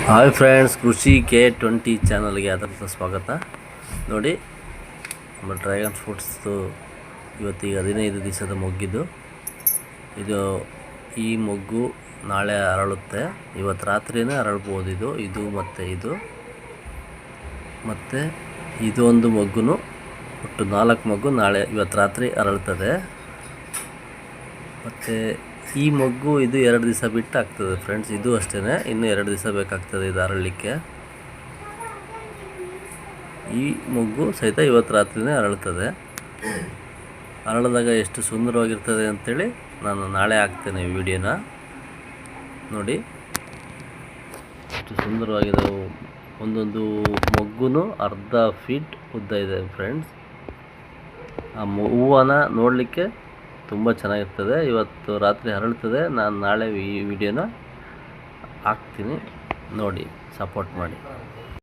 Hi friends, ಕೃಷಿ K20 ಚಾನಲ್ಗೆ ಆದಂಥ ಸ್ವಾಗತ. ನೋಡಿ, ನಮ್ಮ ಡ್ರ್ಯಾಗನ್ ಫ್ರೂಟ್ಸ್ದು ಇವತ್ತಿಗೆ 15 ದಿವಸದ ಮೊಗ್ಗಿದ್ದು. ಈ ಮೊಗ್ಗು ನಾಳೆ ಅರಳುತ್ತೆ. ಇವತ್ತು ರಾತ್ರಿಯೇ ಅರಳ್ಬೋದು. ಇದು ಮತ್ತು ಇದೊಂದು ಮೊಗ್ಗು, ಒಟ್ಟು 4 ಮೊಗ್ಗು ಇವತ್ತು ರಾತ್ರಿ ಅರಳ್ತದೆ. ಮತ್ತು ಈ ಮೊಗ್ಗು 2 ದಿವಸ ಬಿಟ್ಟು ಆಗ್ತದೆ ಫ್ರೆಂಡ್ಸ್. ಇದು ಅಷ್ಟೇ, ಇನ್ನೂ 2 ದಿವಸ ಬೇಕಾಗ್ತದೆ ಇದು ಅರಳಲಿಕ್ಕೆ. ಈ ಮೊಗ್ಗು ಸಹಿತ ಇವತ್ತು ರಾತ್ರಿನೇ ಅರಳ್ತದೆ. ಅರಳಿದಾಗ ಎಷ್ಟು ಸುಂದರವಾಗಿರ್ತದೆ ಅಂಥೇಳಿ ನಾನು ನಾಳೆ ಹಾಕ್ತೇನೆ ಈ ವಿಡಿಯೋನ. ನೋಡಿ ಎಷ್ಟು ಸುಂದರವಾಗಿದೆ. ಒಂದೊಂದು ಮೊಗ್ಗು ಅರ್ಧ ಫೀಟ್ ಉದ್ದ ಇದೆ ಫ್ರೆಂಡ್ಸ್. ಆ ಹೂವನ್ನ ನೋಡಲಿಕ್ಕೆ ತುಂಬ ಚೆನ್ನಾಗಿರ್ತದೆ. ಇವತ್ತು ರಾತ್ರಿ ಹರಳ್ತದೆ. ನಾನು ನಾಳೆ ಈ ವಿಡಿಯೋನ ಹಾಕ್ತೀನಿ, ನೋಡಿ ಸಪೋರ್ಟ್ ಮಾಡಿ.